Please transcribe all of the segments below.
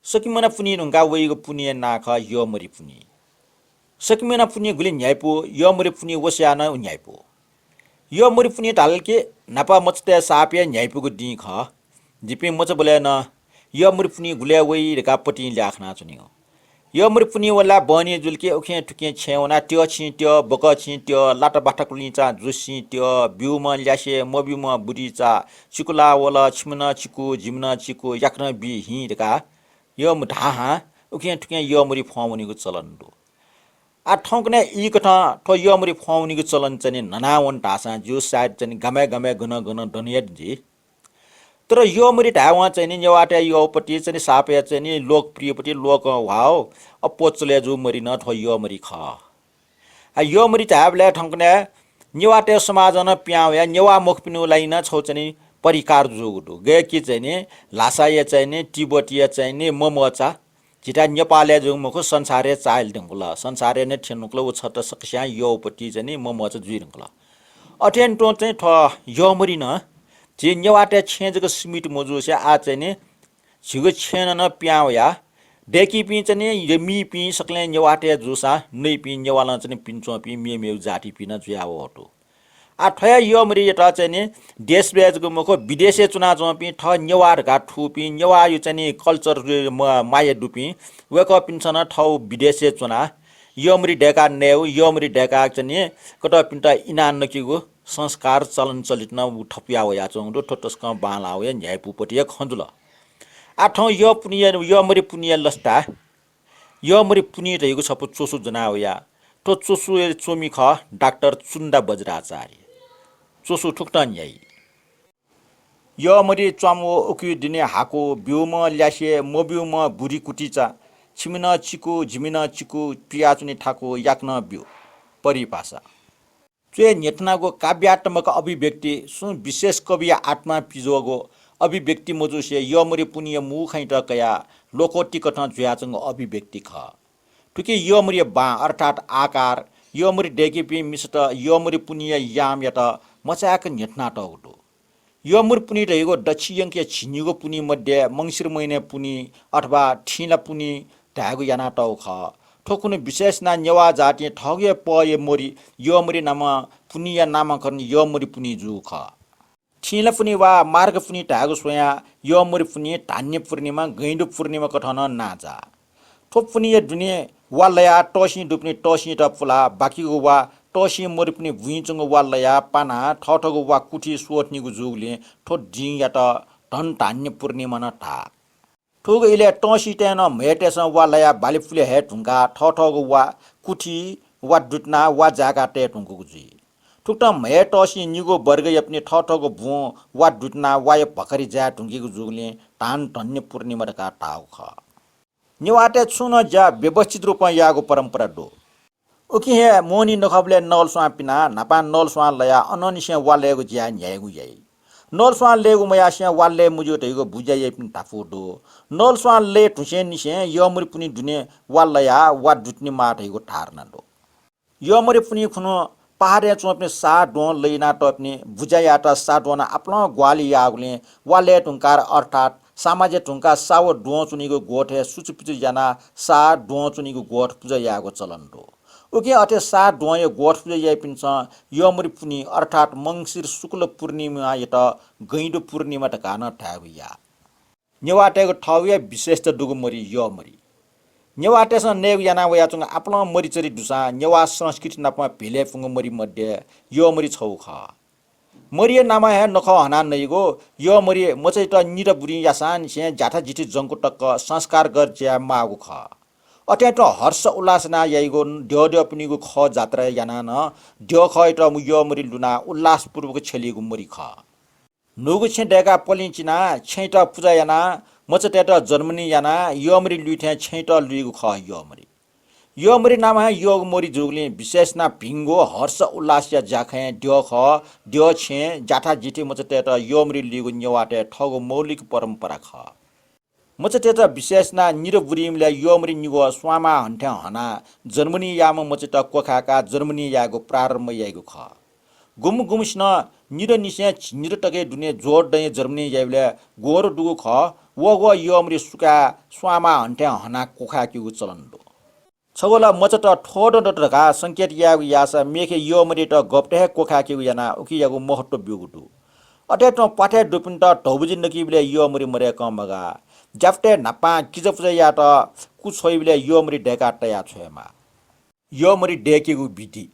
Sakimana Punhi nunga weigo Punhi naka Yomari Punhi. Sakimana Punhi guli nyaipo Yomari Punhi wasiana nyaipo. Yomari Punhi talke napa machte sapya nyaipo di kha. Jipi macha bole na Yomari Punhi gule wei reka pati ल्याख्ना चुनियो. Yomari Punhi wala bani julke okhe tuke cheona tyo chi tyo boka chi tyo lata bata kulincha jusi tyo biuma ल्यासे mobiuma budicha chikula wala chimna chiku jimna chiku yakna bi hi reka यो मुढाहा उखे ठुके यो मरि फौनिको चलन दो आ ठौकने इ कथा ठो यो मरि फौनिको चलन चाहिँ ननावन ढासा जो सायद चाहिँ गमे गमे गुन गुन दुनियात जी तर यो मरि ढावा चाहिँ नि नेवाटे यो पटी चाहिँ सापे चाहिँ नि लोकप्रिय पटी लोक वाओ अपोचले जो मरि न ठो यो मरि ख आ यो मरि ढाबले ठौकने नेवाटे समाजन प्याउ या नेवा मुख पिनु लाइन छौ चाहिँ परिकार जोगुटो गए कि चाहिँ नि लासाय चाहिँ नि तिब्बतीय चाहिँ नि ममचा जिता नेपालले जो मखो संसारे चाइल दंगला संसारे ने ठेनुक्लो उ छत सक्स्या योपटी चाहिँ नि ममचा जुइरंगला अटेन टो चाहिँ ठ योमरी न जे नेवाटे छेजको स्मिट मोजुसे आ चाहिँ नि झिगो छेन न प्याउ या डेकी पि चाहिँ नि यमी पि सकले नेवाटे जुसा नै पि नेवाला चाहिँ पिन्चो पि मेमेउ जाति पिन जुयाव हटो आ ठया यो मरि यता चाहिँ नि देश बेजको मको विदेशे चुना जपि ठ नेवार घाट ठुपि नेवा यो चाहिँ नि कल्चर माया दुपि वेक पिन्छन ठौ विदेशे चुना यो मरि डेका नेउ यो मरि डेका चाहिँ नि कट पिन्टा इनान नकिगो संस्कार चलन चलित न ठपिया होया चंगो ठटस्क बाला होया न्यायपुपटि खंजुल आ ठौ यो पुनिया यो मरि पुनिया लस्ता यो मरि पुनि रहेको छपो चोसु जना होया तो चोसु चोमी ख डाक्टर चुन्दा बज्राचार्य चोसु ठुक्टन यही यो मरि चामो उकि दिने हाको बिउम ल्यासे मोबिउम बुरी कुटीचा छिमिन चिकु झिमिन चिकु पियाचुनी ठाको याक्न बिउ परिभाषा चे नेतनाको काव्यात्मक अभिव्यक्ति सु विशेष कवि आत्मा पिजोगो अभिव्यक्ति मजुसे यो मरि पुनिय मुखैट कया लोकोटी कथा जुयाचंग अभिव्यक्ति ख ठुकी यो मरि बा अर्थात आकार यो मरि डेकेपि मिसट यो मरि पुनिय याम यता मचाक नेटना टौटो यो मरि पुनि रहेको दक्षिणके छिनिगो पुनि मध्ये मंसिर महिने पुनि अथवा ठिला पुनि ढागो याना टौ ख ठोकुन विशेष ना नेवा जाति ठगे पये मरि यो मरि नाम पुनिया नामकरण यो मरि पुनि जु ख ठिला पुनि वा मार्ग पुनि ढागो सोया यो मरि पुनि धान्य पूर्णिमा गैंडु पूर्णिमा कठन नाजा ठोप पुनि दुने वालया टोसी दुप्ने टोसी टपुला बाकीको वा टोसी मरि पनि भुइचंगो वालया पाना ठठगो वा कुठी सोट्नीको जुगले ठो जिङ या त धन धान्य पूर्णिमा न ठा ठोग इले टोसी टेन मेटेस वालया बालिफुले हे ढुंगा ठठगो वा कुठी वा दुटना वा जागा टे ढुंगको जी ठुक्ट मे टोसी निगो वर्ग यपने ठठगो भु वा दुटना वा भखरी जा ढुंगीको जुगले धान धन्य पूर्णिमा का टाउ ख निवाटे छुन जा व्यवस्थित रूपमा यागो परम्परा दो उकि हे मोनी नखबले नल स्वापिना नापा नल स्वा लया अननिसे वालेगो ज्या न्यायगु यई नल स्वा लेगु मयासे वाले मुजो तैगो बुजा यै पिन ताफो दो नल स्वा ले ठुसे निसे यमरि पुनि दुने वालया वा दुटनी माटैगो ठारना दो यमरि पुनि खुनो पहाडे चोप्ने सा डो लैना टप्ने बुजा याटा सा डोना आफ्नो ग्वाली यागुले वाले टुंकार अर्थात सामाजिक टुंका साव डो चुनिगो गोठे सुचुपिचु याना सा डो चुनिगो गोठ पूजा यागो चलन दो उके अथे सा डोय गोठ पूजा या पिन्छ यमरि पुनि अर्थात मंसिर शुक्ल पूर्णिमा यता गैंडु पूर्णिमा त कान ठाविया नेवाटेको ठाविया विशेष त दुगु मरि यमरि नेवाटेस नेव याना वया चंग आफ्नो मरिचरी दुसा नेवा संस्कृति नापमा भेले फुंग मरि मध्ये यमरि छौ ख मरिए नामा हे नख हना नैगो यो मरि मचै त निर बुरी यासान से जाठा जिति जंको टक्क संस्कार गर ज्या मागु ख अटेट हर्ष उल्लासना याइगो ड्यो ड्यो पुनिगो ख जात्रा याना न ड्यो खैट यो मरि लुना उल्लास पूर्वक छलिगो मरि ख नुगु छे डेगा पलिचिना छैट पूजा याना मचटेट जर्मनी याना यो मरि लुथे छैट लुइगो ख यो मरि नाम है योग मरि जुगले विशेष ना भिंगो हर्ष उल्लास या जाखे ड्यो ख ड्यो छे जाठा जिति मचटेट यो मरि लिगो नेवाटे ठगो मौलिक परम्परा ख मचटेट विशेष ना निरबुरीमले यो मरि निगो स्वामा हन्ठ्या हना जर्मनी याम मचट कोखाका जर्मनी यागो प्रारम्भ यागो ख गुम गुमस्न निर निसे छिनिर टके दुने जोर दय जर्मनी याइले गोर दुगु ख वो यमरी सुका स्वामा हन्टे हना कोखा किगु चलन्दो छगोला मचट ठोड डटका संकेत यागु यासा मेखे यमरी त गप्टे कोखा किगु याना उकि यागु महत्व बिगुटु अटे त पाठे दुपिन त ढौबुजि नकिबले यमरी मरे कमगा जाफ्टे नपा किजपुजे या त कु छोइबले यमरी डेका तया छोयमा यमरी डेकेगु बिति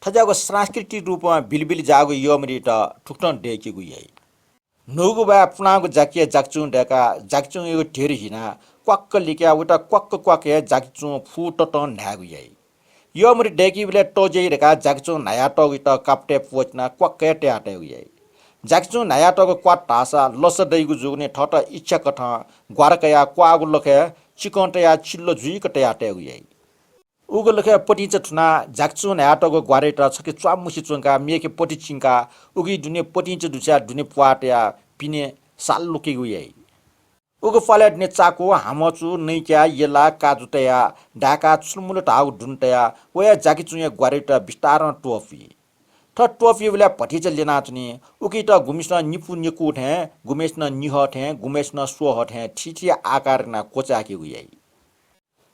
थजागो सांस्कृतिक रूपमा बिलबिल जागु यमरी त ठुक्टन डेकेगु यइ नोगु बा पुनागु जाकिया जाकचुङ डेका जाकचुङ यो ढेर हिना क्वाक्क लिक्या उता क्वाक्क क्वाक्क जाकचुङ फुट टन ढागु यइ यमरी डेकी बिले टोजे रेका जाकचुङ नया टगु त काप्टे पोचना क्वाक्क ट्याटे यइ जाकचुङ नया टगु क्वाट टासा लस दैगु जुगने ठट इच्छा कठ ग्वारकया क्वागु लखे चिकन्टया चिल्लो जुइक ट्याटे यइ उगो लखे पटिच ठुना जाकचुङ नया टगु ग्वारे त छके च्वामुसी चुङका मेके पटि चिङका उगी दुने पटिच दुचा दुने पुवाटया पिने साल लुकेगु यइ उगो फलेट ने चाको हामचु नैक्या येला काजुतया डाका चुलमुल टाउ दुनतया वया जाकी चुङे ग्वारे त बिस्तार टोफी थ टोफी बेला पटिच लेना चुनी उकी त गुमिस्न निपु निकु ठे गुमेस्न निह ठे गुमेस्न सोह ठे ठिठी आकार ना कोचाकेगु यइ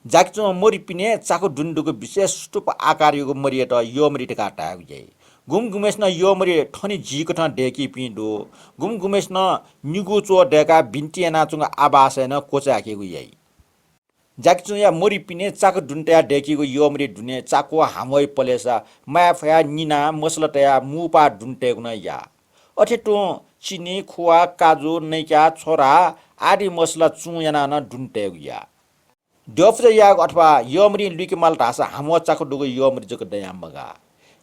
जाकचुङ मोरी पिने चाको दुन्दुको विशेष स्तूप आकार युगो मरिए त यमरी टेका टागु यइ गुमगुमेस्न यमरी ठनी जिक ठ डेकी पिन्दो गुमगुमेस्न निगु चो डेका बिन्टिएना चुङ आबासेन कोचाकेगु यइ जाकचुङ या मोरी पिने चाको दुन्टया डेकीगु यमरी दुने चाको हामoi पलेसा माफया निना मसलतया मुपा दुन्टेगु न या अठेटो चिनी खुवा काजु नैक्या छोरा आदि मसला चुङयाना न दुन्टेगु या डफजे याग अथवा यमरी लुकिमाल ढासा हामो चाको दुगु यमरी जक दयामगा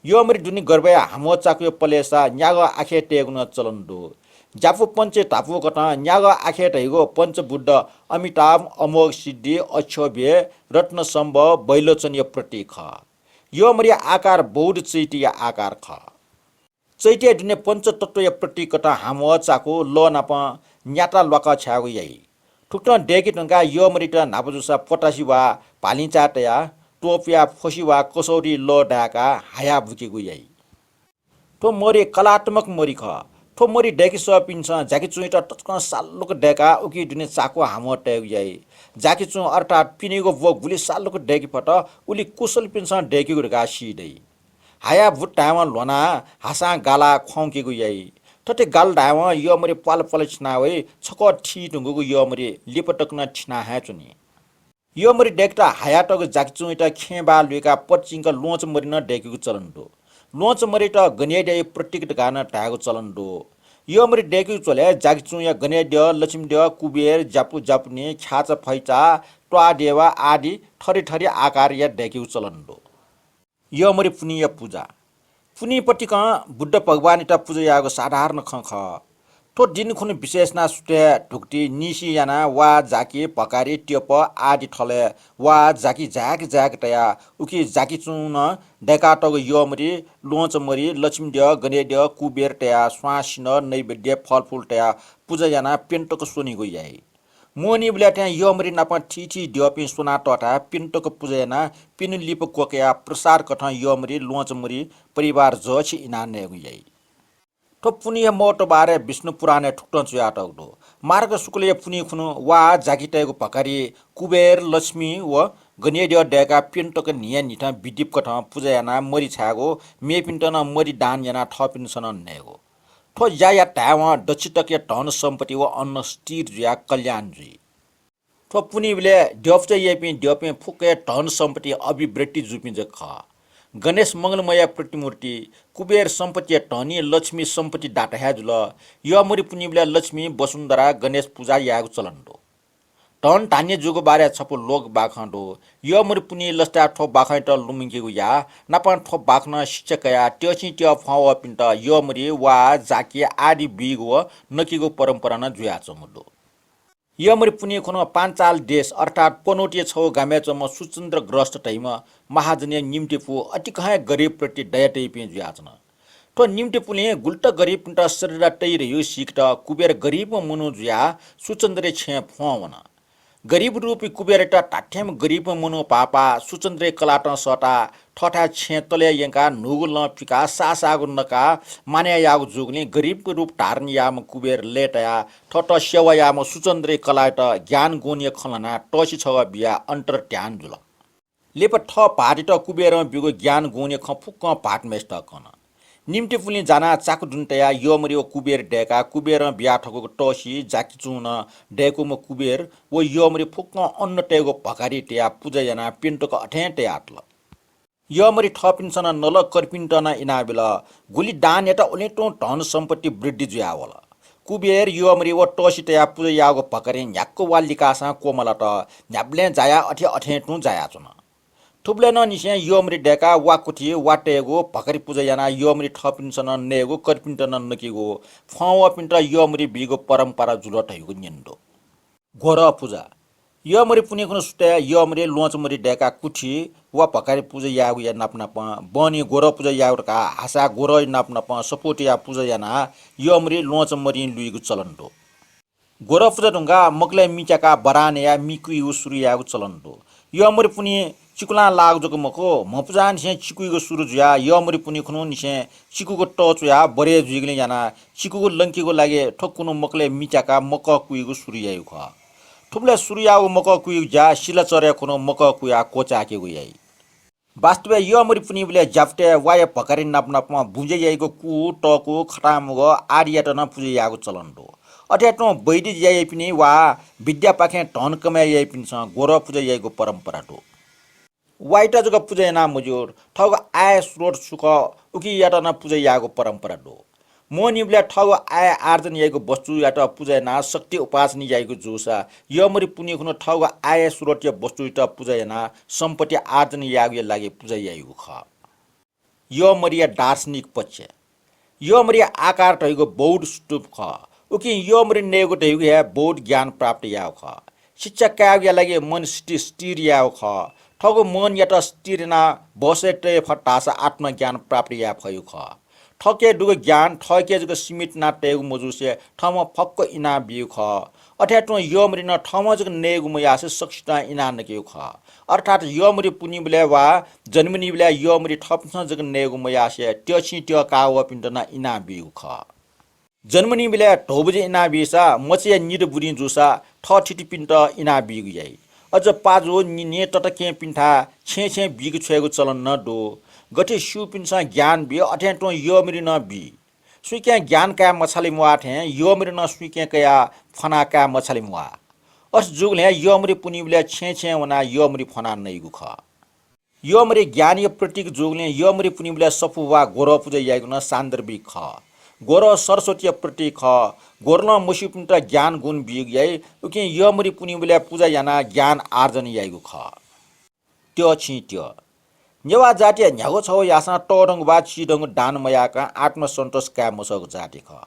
यमरी दुनी गर्बया हामो चाको पलेसा न्याग आखे टेगुन चलन्दो जाफु पञ्चे तापु कथा न्याग आखे टेगो पञ्च बुद्ध अमिताभ अमोघ सिद्धि अक्षोभ्य रत्न सम्भव बैलोचनीय प्रतीक यमरी आकार बौद्ध चैतिया आकार ख चैतिया दुने पञ्च तत्व प्रतीक कथा हामो चाको ल नाप न्याटा लका छागु यइ ठुक्टन डेकी टंका यमरी त नापजुसा पटासी वा पालिचाटया टोपिया फोसी वा कसौरी ल डाका हाया बुकेगु यइ ठो मोरी कलात्मक मोरी ख ठो मोरी डेकी सपिन्छ जाकी चुइटा टचकन साल्लोको डेका उकी दुने चाको हामो टेगु यइ जाकी चु अर्थात पिनेगो व गुली साल्लोको डेकी फट उली कुशल पिन्छ डेकीगु ढका सिदै हाया भुट्टामा लोना हासा गाला खौकेगु यइ तते गाल डावा यमरी पाल पाल छिनावे छक ठी ढुंगुगु यमरी लिपटकना छिना है चुनी यमरी डेक्टा हायाटक जाकचुइटा खेबा लुका पचिङक लोच मरिन डेकेगु चलन्दो लोच मरिटा गनेडे प्रतीक गाना टागु चलन्दो यमरी डेकेगु चले जाकचुया गनेड्य लक्ष्मीड्य कुबेर जापु जापुने ख्याच फैचा ट्वा देवा आदि थरी थरी आकार या डेकेगु चलन्दो यमरी पुनिय पूजा पुनिपट्टिक बुद्ध भगवान इटा पूजा यागो साधारण खख तो दिन खुन विशेष ना सुटे ढुक्टी निसी याना वा जाकी पकारी टेप आदि ठले वा जाकी जाक तया उकी जाकी चुन डेकाटग यमरी लोच मरी लक्ष्मीड्य गणेड्य कुबेर तया स्वासिन नैवेद्य फलफुल तया पूजा याना पेन्टक सोनीगो याई मोनी ब्ल्याट्या यमरी नापा ठिठी ड्यपि सोना टटा पिन्टको पूजना पिन लिप कोकया प्रसार कथा यमरी लोचमरी परिवार जछि इनानेगु यइ तो पुनिय मोट बारे विष्णु पुराणे ठुक्टन चुयाटगदो मार्ग सुकुले पुनि खुनु वा जागिटेगु पकारी कुबेर लक्ष्मी व गणेड्य डेका पिन्टको निया निठा विदीप कथा पूजाना मरि छागो मे पिन्टन मरि दान याना थपिन सन नेगो थो या टावा दक्षिटके धन सम्पत्ति व अन्न स्थिर जुया कल्याण जुई थो पुनिबले ड्यपचे येपि ड्यपे फुके धन सम्पत्ति अभिवृद्धि जुपि जख गणेश मंगलमय प्रतिमूर्ति कुबेर सम्पत्ति धनी लक्ष्मी सम्पत्ति डाटा हेजुल यमरी पुनिबले लक्ष्मी वसुन्धरा गणेश पूजा यागु चलन्दो धन धान्य जुगो बारे छपो लोक बाखण्डो यमरी पुनि लस्टा ठो बाखैट लुमिङकेगु या नापन ठो बाख्न शिक्षकया ट्यछि ट्य फाव पिन्ट यमरी वा जाकी आदि बिगो नकिगो परम्परा न जुया चमुदो यमरी पुनि खुन पाञ्चाल देश अर्थात पनोटिय छौ गामेचम सुचन्द्र ग्रस्त टाइम महाजनीय निम्टिपु अति कहाँ गरीब प्रति दयाटै पे जुयाचन तो निम्टिपुले गुल्ट गरीब पिन्ट शरीर टै रह्यो सिक्ट कुबेर गरीब मुनु जुया सुचन्द्रे छे फवन गरीब रूपी कुबेरटा टाठ्याम गरीब मुनु पापा सुचन्द्रे कलाट सटा ठठा छेतले यंका नुगुल पिका सासागु नका माने यागु जुगले गरीबको रूप टार्न याम कुबेर लेटया ठट सेवा याम सुचन्द्रे कलाट ज्ञान गुण्य खलना टसी छवा बिया अन्टर ट्यान जुल लेप ठ पाटिट कुबेर बिगो ज्ञान गुण्य खफुक पाटमेस्ट कन निम्ति पुलि जाना चाकु दुन्टया योमरि कुबेर डेका कुबेर बिया ठको टसी जाकी चुन डेकुम कुबेर वो योमरि फुक्क अन्न टेगो भकारी टेया पूजजना पिन्टको अठे टेयाटल योमरि ठपिन्सन नल करपिन्टना इनाबिल गुली दान एटा उलेटो धन सम्पत्ति वृद्धि जुयावल कुबेर योमरि वो टसी टेया पूजयागो भकरे न्याक्को वालिकासा कोमलट न्याब्ले जाया अठे अठे टु जाया चुन थुप्ले निसे योमरि डेका वाकुठी वाटेगो भकरी पूजयाना योमरि ठपिन्सन नेगो करपिन्टन नकिगो फव पिन्ट योमरि बिगो परम्परा जुलटैगो निन्दो घोर पूजा योमरि पुनेको सुटे योमरि लोचमरि डेका कुठी वा भकरी पूजा यागु या नापनाप बनी घोर पूजा यागुका हासा घोर नापनाप सपोटिया पूजयाना योमरि लोचमरि लुइगो चलन्दो घोर पूजा ढुङ्गा मक्ले मिचाका बरानेया मिकुइगो सुरुयागु चलन्दो योमरि पुनि चिकुला लाग जोको मको मपुजा निसे चिकुइगो सुरु जुया योमरि पुनि खुनु निसे चिकुको टचुया बरे जुइगले याना चिकुको लंकीको लागे ठोक्कुनु मकले मिचाका मक कुइगो सुरुयायु ख ठुब्ले सुरुयागो मक कुइगु जा सिला चरे खुनु मक कुया कोचाके गुयाई वास्तव योमरि पुनि बले जाफ्टे वाय भकरि नापनापमा बुजे याइको कु टको खटामगो आडियाटन पुजे यागो चलन्दो अट्याटो बैदि याइ पिनि वा विद्या पाखे धन कमाइ याइ पिन्छ गोर पुजे याइको परम्परा दो वाइटा जग पूजा ना मुजुर ठग आय स्रोत सुख उकी याटना पूजा यागो परम्परा दो मोनिबले ठग आय आर्जन यागो वस्तु याट पूजा ना शक्ति उपासनी यागो जोसा योमरि पुनि खुनो ठग आय स्रोत वस्तु याट पूजा ना सम्पत्ति आर्जन यागो लागि पूजा यागो ख योमरि दार्शनिक पक्ष योमरि आकार ठगो बौद्ध स्तूप ख उकी योमरि नेगो ठगो या बौद्ध ज्ञान प्राप्त यागो ख शिक्षा काग लागि मन स्थिर यागो ख ठगो मन याट स्थिरना बसेटे फटासा आत्मज्ञान प्राप्त या भयो ख ठके दुगो ज्ञान ठके जग सीमित ना टेगु मजुसे ठम फक्क इना बिउ ख अठ्याटो योमरि न ठम जग नेगु मयासे सक्षता इना नके ख अर्थात योमरि पुनि बले वा जन्मनि बले योमरि ठपस जग नेगु मयासे ट्यछि ट्य काव पिन्टना इना बिउ ख जन्मनि बले ढोबजे इना बिसा मचे निर बुरी जुसा ठ ठिटि पिन्ट इना बिउ याइ अझ पाजो निने टटके पिन्ठा छे छे बिग छेगो चलन न दो गठे सु पिन्सा ज्ञान बि अठ्याटो योमरि न बि सुइके ज्ञान का मछली मुआ थे योमरि न सुइके कया फना का मछली मुआ अस जुगले योमरि पुनि बले छे छे वना योमरि फना नैगु ख योमरि ज्ञानीय प्रतीक जुगले योमरि पुनि बले सफु वा गोर पूजा यागु न सान्दर्भिक ख गोर सरस्वती प्रतीक ख गोर्न मुसिपिन्ट ज्ञान गुण बिग याइ उके योमरि पुनि बले पूजा याना ज्ञान आर्जन यागु ख त्यो छि त्यो नेवा जाति न्यागो छौ यासा टोडंग वा चिडंग दान मयाका आत्मसन्तोष का मसक जाति ख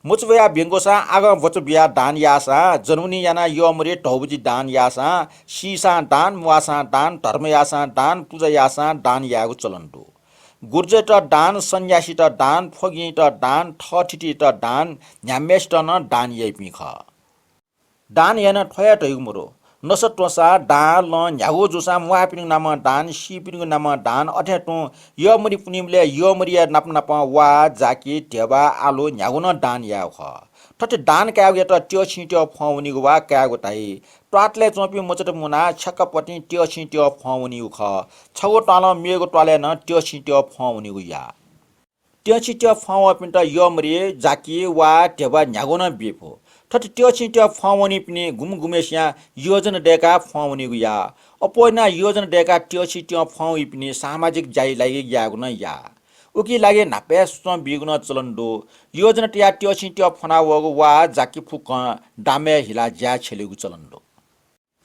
मुचबया बेंगोसा आग वचबिया दान यासा जन्मनि याना योमरि ढौबजी दान यासा सीसा दान मुआसा दान धर्म यासा दान पूजा यासा दान यागु चलन्दो गुर्जेट दान सन्यासीट दान फगिट दान ठठिटिट दान न्यामेष्ट न दान याइपि ख दान याना ठया टैगुमरो नसटोसा दान ल न्यागो जोसा मुआपिङ नाम दान सिपिङ नाम दान अठ्याटो योमरि पुनिमले योमरिया नापनाप वा जाकी टेबा आलो न्यागो न दान याउ ख ठटे दान कागो त त्यो छिट्यो फौनिगो वा कागो ताइ ट्वाटले चोपी मचट मुना छक्कपटि त्यो छिट्यो फौनिगो ख छगो टल मेगो टले न त्यो छिट्यो फौनिगो या त्यो छिट्यो फौ पिन्ट योमरि जाकी वा टेबा न्यागो न बेफो ठटे त्यो छिट्यो फौनि पनि गुमगुमेस्या योजना डेका फौनिगो या अपोइना योजना डेका त्यो छिट्यो फौ पनि सामाजिक जाइ लागि यागु न या उकी लागि नापेस बिगुन चलन्दो योजना टिया त्यो छिट्यो फना वगो वा जाकी फुक दामे हिला ज्या छेलेगु चलन्दो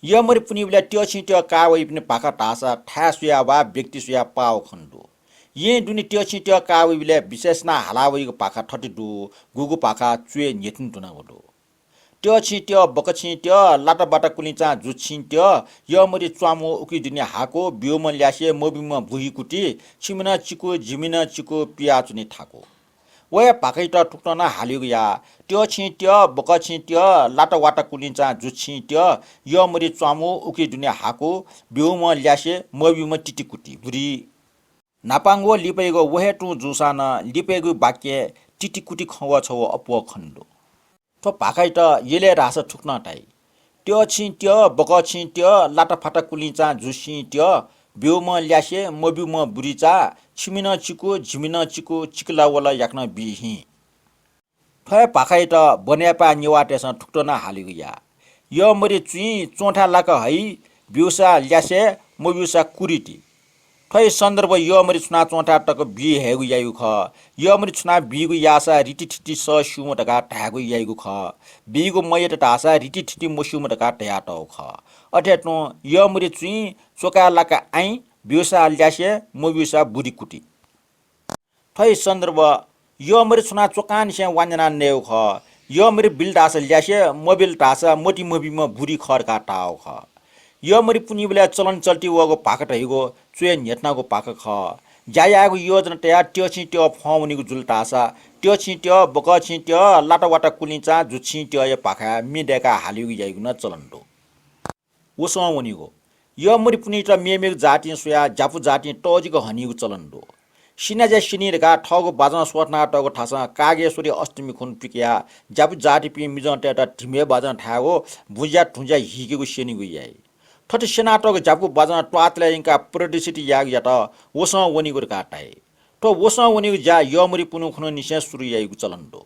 योमरि पुनि बले त्यो छिट्यो कावइ पनि पाका टासा ठासुया वा व्यक्ति सुया पाव खन्दो ये दुनि त्यो छिट्यो कावइ बले विशेष ना हलावइको पाका ठटिदु गुगु पाका चुए नेथिन तुना वडो त्यो छिट्यो बक छिट्यो लाटा बाटा कुलिचा जु छिट्यो योमरि च्वामो उकी दुनि हाको बियोम ल्यासे मोबिम भुही कुटी छिमिना चिको जिमिना चिको पिया चुनि थाको वया भाकै त ठुक्न न हालिगु या त्यो छि त्यो बक छि त्यो लाटा वाटा कुलिन्छ जुछि त्यो यमरी च्वामु उकी दुनिया हाको बिउम ल्यासे मबिउम टिटिकुटी बुरी नापाङ्गो लिपेगो वहे टु जुसान लिपेगु बाक्य टिटिकुटी खव छव अप खण्डो तो भाकै त येले रास ठुक्न टाइ त्यो छि त्यो बक छि त्यो लाटा फाटा कुलिन्छ जुछि त्यो बिउम ल्यासे मबिउम बुरीचा छिमिन चिकु झिमिन चिकु चिकला वला याक्न बिहि फय पाखाइ त बन्यापा निवाटेस ठुक्टो न हालिगु या यो मरि चुई चोठा लाक है बिउसा ल्यासे मबिउसा कुरिटी फय सन्दर्भ यो मरि छुना चोठा टक बि हेगु यायु ख यो मरि छुना बिगु यासा रिटी ठिटी स सुम टका ढागु यायु ख बिगु मयट टासा रिटी ठिटी मसुम टका ढया टौ ख अठेटो यो मरि चुई चोका लाका आइ बिउसा ल्यासे मबिउसा बुरी कुटी फै सन्दर्भ यो मरि छुना चोकान से वान्जना नेउ ख यो मरि बिल डास ल्यासे मोबिल टासा मोटी मोबी म बुरी खर का टाउ ख यो मरि पुनि बेला चलन चल्टी वगो पाकट हिगो चुए नेटनाको पाक ख जायागो योजना तया त्यो छि त्यो फौनिगो जुल टासा त्यो छि त्यो बक छि त्यो लाटा वाटा कुलिन्छ जुछि त्यो य पाखा मिडेका हालिगु याइगु न चलन्दो वसो वनिगो यो मरि पुनि त मेमेक जाति सुया जापु जाति टजिको हनिगु चलन्दो सिनाजे सिनिरका ठगो बाजना स्वटना टगो ठासा कागेश्वरी अष्टमी खुन पिकिया जापु जाति पि मिजन टेटा ढिमे बाजना ठागो भुजा ठुजा हिगेगु सेनिगु याइ ठट सेना टगो जापु बाजना ट्वातले इनका प्रोडिसिटी याग यात वस वनिगु काटाइ तो वस वनिगु जा यो मरि पुनु खुन निसे सुरु याइगु चलन्दो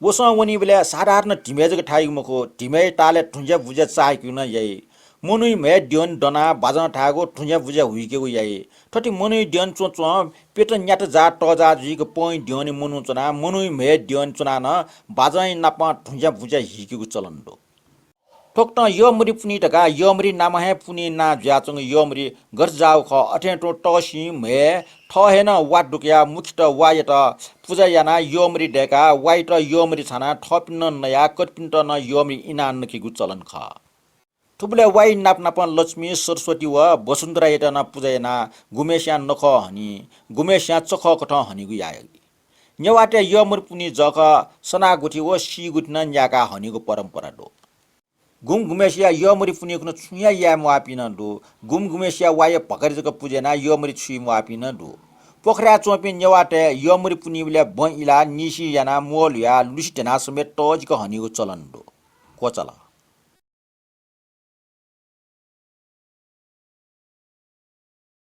वस वनि बेला साधारण ढिमेजको ठाइगु मखो ढिमे टाले ठुजा भुजा चाइकु न याइ मनुई मे डियन डना बाजा ठागो ठुन्या बुझा हुइकेगु याइ ठटी मनुई डियन चोचो पेट न्याट जा टजा जुइको पइ डियन मनु चना मनुई मे डियन चना न बाजाइ नापा ठुन्या बुझा हिकेगु चलन्दो ठोक्ट यो मरि पुनि टका यो मरि नाम हे पुनि ना ज्याचंग यो मरि गर् जाउ ख अठेटो टसी मे ठ हेन वा डुकिया मुखित वायत पूजा याना यो मरि डेका वाइट यो मरि छाना ठपिन नया कटपिन्ट न यो मरि इना नकेगु चलन ख थुबले वाइ नाप नापन लक्ष्मी सरस्वती व वसुन्धरा एटना पूजयना गुमेश्या नख हनी गुमेश्या चख कठ हनीगु याय नेवाटे यो मरि पुनि जख सना गुठी व सी गुठन न्याका हनीगु परम्परा दो गुम गुमेश्या यो मरि पुनि कुन छुया या मापिन दो गुम गुमेश्या वाय पकरि जक पूजना यो मरि छु मापिन दो पोखरा चोपि नेवाटे यो मरि पुनि बेले ब इला निसी याना मोल या लुसिटना समेत टजिक हनीगु चलन दो कोचला